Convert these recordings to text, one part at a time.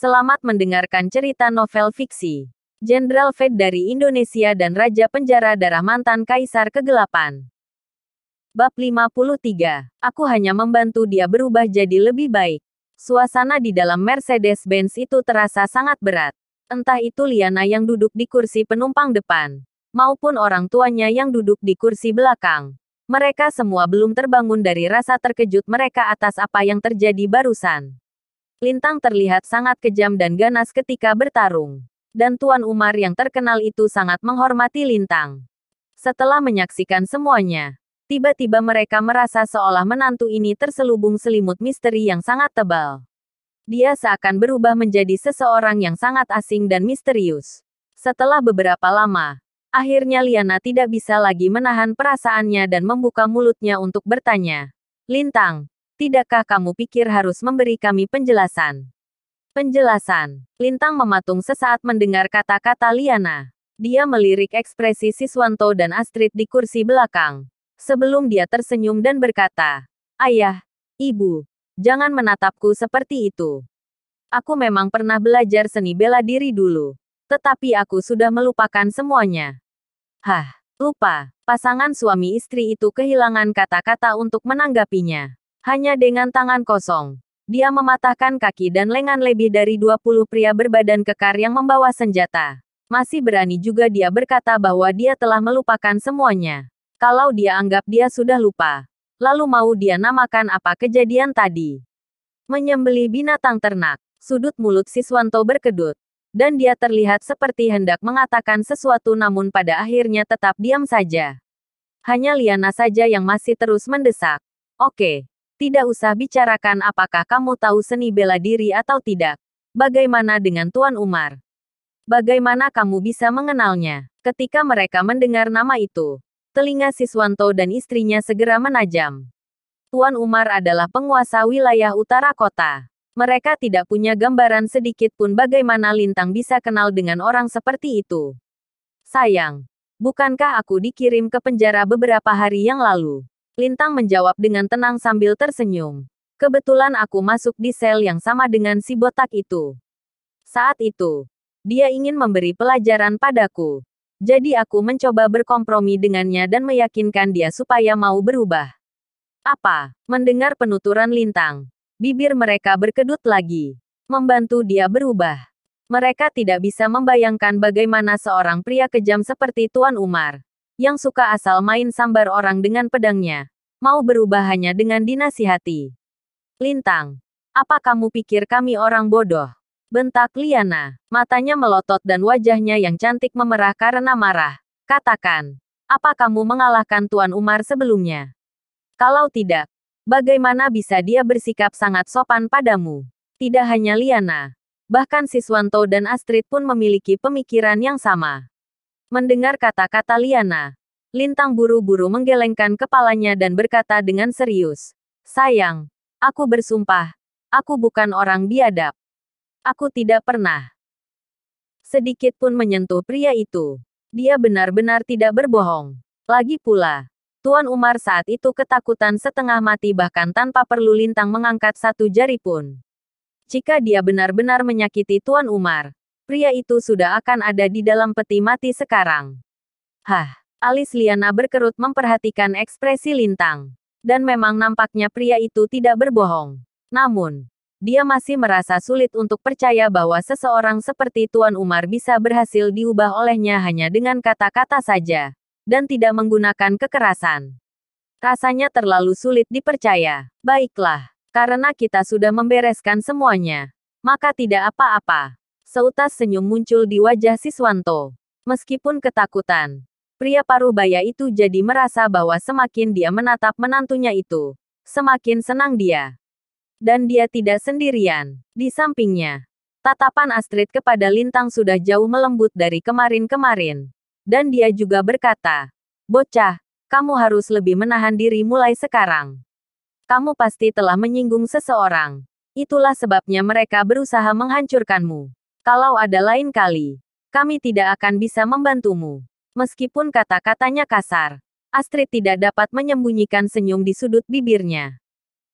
Selamat mendengarkan cerita novel fiksi. Jenderal Fed dari Indonesia dan Raja Penjara Darah Mantan Kaisar Kegelapan. Bab 53. Aku hanya membantu dia berubah jadi lebih baik. Suasana di dalam Mercedes-Benz itu terasa sangat berat. Entah itu Liana yang duduk di kursi penumpang depan, maupun orang tuanya yang duduk di kursi belakang. Mereka semua belum terbangun dari rasa terkejut mereka atas apa yang terjadi barusan. Lintang terlihat sangat kejam dan ganas ketika bertarung. Dan Tuan Umar yang terkenal itu sangat menghormati Lintang. Setelah menyaksikan semuanya, tiba-tiba mereka merasa seolah menantu ini terselubung selimut misteri yang sangat tebal. Dia seakan berubah menjadi seseorang yang sangat asing dan misterius. Setelah beberapa lama, akhirnya Liana tidak bisa lagi menahan perasaannya dan membuka mulutnya untuk bertanya. Lintang, tidakkah kamu pikir harus memberi kami penjelasan? Penjelasan. Lintang mematung sesaat mendengar kata-kata Liana. Dia melirik ekspresi Siswanto dan Astrid di kursi belakang. Sebelum dia tersenyum dan berkata, Ayah, Ibu, jangan menatapku seperti itu. Aku memang pernah belajar seni bela diri dulu. Tetapi aku sudah melupakan semuanya. Hah, lupa. Pasangan suami istri itu kehilangan kata-kata untuk menanggapinya. Hanya dengan tangan kosong, dia mematahkan kaki dan lengan lebih dari 20 pria berbadan kekar yang membawa senjata. Masih berani juga dia berkata bahwa dia telah melupakan semuanya. Kalau dia anggap dia sudah lupa, lalu mau dia namakan apa kejadian tadi? Menyembelih binatang ternak. Sudut mulut Siswanto berkedut. Dan dia terlihat seperti hendak mengatakan sesuatu namun pada akhirnya tetap diam saja. Hanya Liana saja yang masih terus mendesak. Oke. Tidak usah bicarakan apakah kamu tahu seni bela diri atau tidak. Bagaimana dengan Tuan Umar? Bagaimana kamu bisa mengenalnya? Ketika mereka mendengar nama itu, telinga Siswanto dan istrinya segera menajam. Tuan Umar adalah penguasa wilayah utara kota. Mereka tidak punya gambaran sedikit pun bagaimana Lintang bisa kenal dengan orang seperti itu. Sayang, bukankah aku dikirim ke penjara beberapa hari yang lalu? Lintang menjawab dengan tenang sambil tersenyum. Kebetulan aku masuk di sel yang sama dengan si botak itu. Saat itu, dia ingin memberi pelajaran padaku. Jadi aku mencoba berkompromi dengannya dan meyakinkan dia supaya mau berubah. Apa? Mendengar penuturan Lintang, bibir mereka berkedut lagi. Membantu dia berubah. Mereka tidak bisa membayangkan bagaimana seorang pria kejam seperti Tuan Umar, yang suka asal main sambar orang dengan pedangnya, mau berubah hanya dengan dinasihati. Lintang, apa kamu pikir kami orang bodoh? Bentak Liana. Matanya melotot dan wajahnya yang cantik memerah karena marah. Katakan, apa kamu mengalahkan Tuan Umar sebelumnya? Kalau tidak, bagaimana bisa dia bersikap sangat sopan padamu? Tidak hanya Liana, bahkan Siswanto dan Astrid pun memiliki pemikiran yang sama. Mendengar kata-kata Liana, Lintang buru-buru menggelengkan kepalanya dan berkata dengan serius. Sayang, aku bersumpah, aku bukan orang biadab. Aku tidak pernah sedikit pun menyentuh pria itu. Dia benar-benar tidak berbohong. Lagi pula, Tuan Umar saat itu ketakutan setengah mati bahkan tanpa perlu Lintang mengangkat satu jari pun. Jika dia benar-benar menyakiti Tuan Umar, pria itu sudah akan ada di dalam peti mati sekarang. Hah, alis Liana berkerut memperhatikan ekspresi Lintang. Dan memang nampaknya pria itu tidak berbohong. Namun, dia masih merasa sulit untuk percaya bahwa seseorang seperti Tuan Umar bisa berhasil diubah olehnya hanya dengan kata-kata saja, dan tidak menggunakan kekerasan. Rasanya terlalu sulit dipercaya. Baiklah. Karena kita sudah membereskan semuanya, maka tidak apa-apa. Seutas senyum muncul di wajah Siswanto. Meskipun ketakutan, pria parubaya itu jadi merasa bahwa semakin dia menatap menantunya itu, semakin senang dia. Dan dia tidak sendirian. Di sampingnya, tatapan Astrid kepada Lintang sudah jauh melembut dari kemarin-kemarin. Dan dia juga berkata, Bocah, kamu harus lebih menahan diri mulai sekarang. Kamu pasti telah menyinggung seseorang. Itulah sebabnya mereka berusaha menghancurkanmu. Kalau ada lain kali, kami tidak akan bisa membantumu. Meskipun kata-katanya kasar, Astrid tidak dapat menyembunyikan senyum di sudut bibirnya.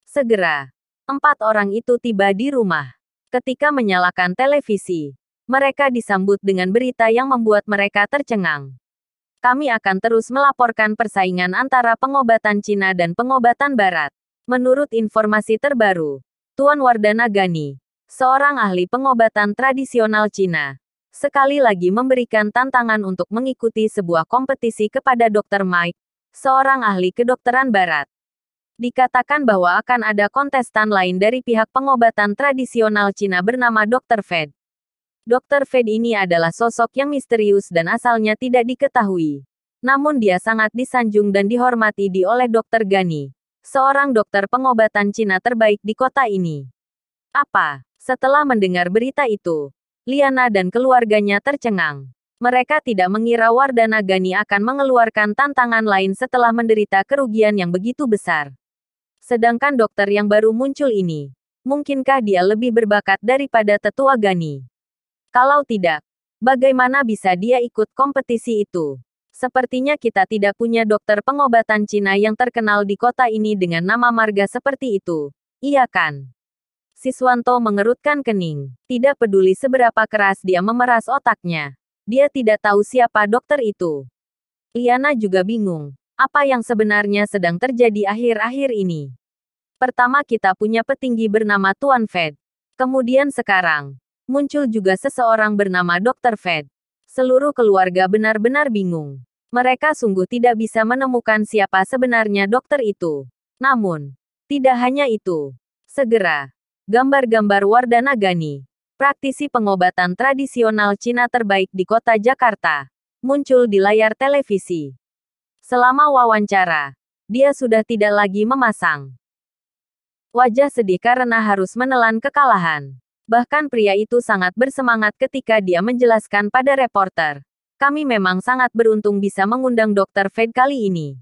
Segera, 4 orang itu tiba di rumah. Ketika menyalakan televisi, mereka disambut dengan berita yang membuat mereka tercengang. Kami akan terus melaporkan persaingan antara pengobatan Cina dan pengobatan Barat. Menurut informasi terbaru, Tuan Wardana Ghani, seorang ahli pengobatan tradisional Cina, sekali lagi memberikan tantangan untuk mengikuti sebuah kompetisi kepada Dr. Mike, seorang ahli kedokteran Barat. Dikatakan bahwa akan ada kontestan lain dari pihak pengobatan tradisional Cina bernama Dr. Fed. Dr. Fed ini adalah sosok yang misterius dan asalnya tidak diketahui. Namun dia sangat disanjung dan dihormati oleh Dr. Ghani, seorang dokter pengobatan Cina terbaik di kota ini. Apa? Setelah mendengar berita itu, Liana dan keluarganya tercengang. Mereka tidak mengira Wardana Ghani akan mengeluarkan tantangan lain setelah menderita kerugian yang begitu besar. Sedangkan dokter yang baru muncul ini, mungkinkah dia lebih berbakat daripada tetua Ghani? Kalau tidak, bagaimana bisa dia ikut kompetisi itu? Sepertinya kita tidak punya dokter pengobatan Cina yang terkenal di kota ini dengan nama marga seperti itu, iya kan? Siswanto mengerutkan kening. Tidak peduli seberapa keras dia memeras otaknya, dia tidak tahu siapa dokter itu. Liana juga bingung, apa yang sebenarnya sedang terjadi akhir-akhir ini. Pertama kita punya petinggi bernama Tuan Fed. Kemudian sekarang, muncul juga seseorang bernama Dr. Fed. Seluruh keluarga benar-benar bingung. Mereka sungguh tidak bisa menemukan siapa sebenarnya dokter itu. Namun, tidak hanya itu. Segera, gambar-gambar Wardana Ghani, praktisi pengobatan tradisional Cina terbaik di kota Jakarta, muncul di layar televisi. Selama wawancara, dia sudah tidak lagi memasang wajah sedih karena harus menelan kekalahan. Bahkan pria itu sangat bersemangat ketika dia menjelaskan pada reporter. Kami memang sangat beruntung bisa mengundang Dr. Fed kali ini.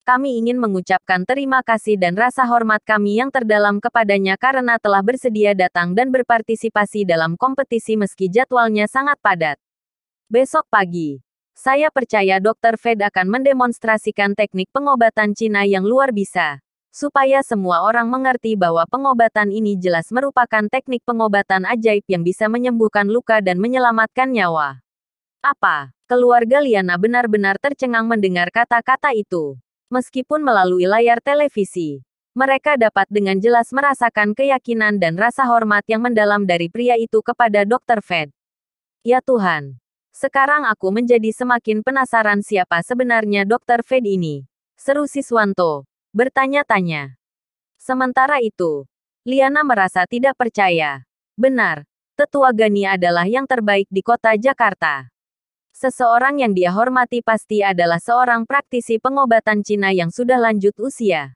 Kami ingin mengucapkan terima kasih dan rasa hormat kami yang terdalam kepadanya karena telah bersedia datang dan berpartisipasi dalam kompetisi meski jadwalnya sangat padat. Besok pagi, saya percaya Dr. Fed akan mendemonstrasikan teknik pengobatan Cina yang luar biasa. Supaya semua orang mengerti bahwa pengobatan ini jelas merupakan teknik pengobatan ajaib yang bisa menyembuhkan luka dan menyelamatkan nyawa. Apa? Keluarga Liana benar-benar tercengang mendengar kata-kata itu. Meskipun melalui layar televisi, mereka dapat dengan jelas merasakan keyakinan dan rasa hormat yang mendalam dari pria itu kepada Dr. Fed. Ya Tuhan, sekarang aku menjadi semakin penasaran siapa sebenarnya Dr. Fed ini, seru Siswanto bertanya-tanya. Sementara itu, Liana merasa tidak percaya. Benar, tetua Ghani adalah yang terbaik di kota Jakarta. Seseorang yang dia hormati pasti adalah seorang praktisi pengobatan Cina yang sudah lanjut usia.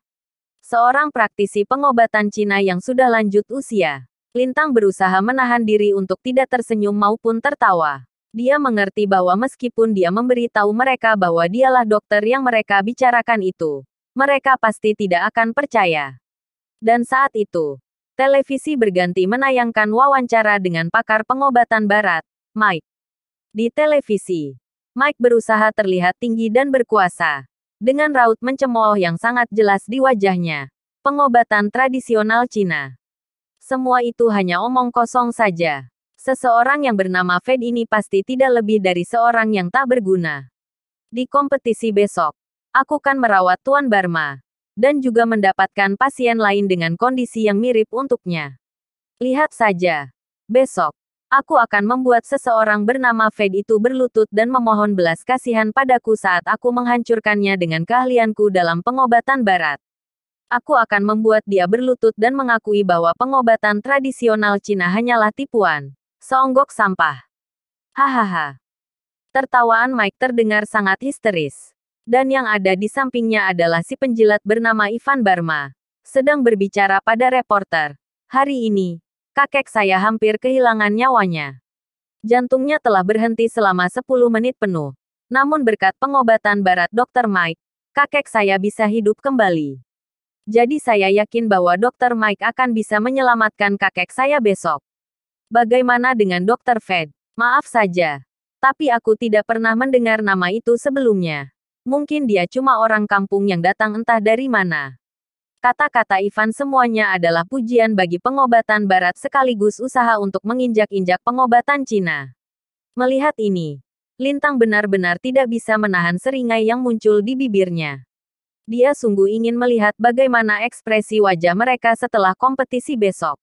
Seorang praktisi pengobatan Cina yang sudah lanjut usia. Lintang berusaha menahan diri untuk tidak tersenyum maupun tertawa. Dia mengerti bahwa meskipun dia memberitahu mereka bahwa dialah dokter yang mereka bicarakan itu, mereka pasti tidak akan percaya. Dan saat itu, televisi berganti menayangkan wawancara dengan pakar pengobatan Barat, Mike. Di televisi, Mike berusaha terlihat tinggi dan berkuasa, dengan raut mencemooh yang sangat jelas di wajahnya. Pengobatan tradisional Cina. Semua itu hanya omong kosong saja. Seseorang yang bernama Fed ini pasti tidak lebih dari seorang yang tak berguna. Di kompetisi besok, aku kan merawat Tuan Barma, dan juga mendapatkan pasien lain dengan kondisi yang mirip untuknya. Lihat saja. Besok, aku akan membuat seseorang bernama Fed itu berlutut dan memohon belas kasihan padaku saat aku menghancurkannya dengan keahlianku dalam pengobatan Barat. Aku akan membuat dia berlutut dan mengakui bahwa pengobatan tradisional Cina hanyalah tipuan, seonggok sampah. Hahaha. Tertawaan Mike terdengar sangat histeris. Dan yang ada di sampingnya adalah si penjilat bernama Ivan Barma, sedang berbicara pada reporter. Hari ini, kakek saya hampir kehilangan nyawanya. Jantungnya telah berhenti selama 10 menit penuh. Namun berkat pengobatan Barat Dr. Mike, kakek saya bisa hidup kembali. Jadi saya yakin bahwa Dr. Mike akan bisa menyelamatkan kakek saya besok. Bagaimana dengan Dr. Fed? Maaf saja, tapi aku tidak pernah mendengar nama itu sebelumnya. Mungkin dia cuma orang kampung yang datang entah dari mana. Kata-kata Ivan semuanya adalah pujian bagi pengobatan barat sekaligus usaha untuk menginjak-injak pengobatan Cina. Melihat ini, Lintang benar-benar tidak bisa menahan seringai yang muncul di bibirnya. Dia sungguh ingin melihat bagaimana ekspresi wajah mereka setelah kompetisi besok.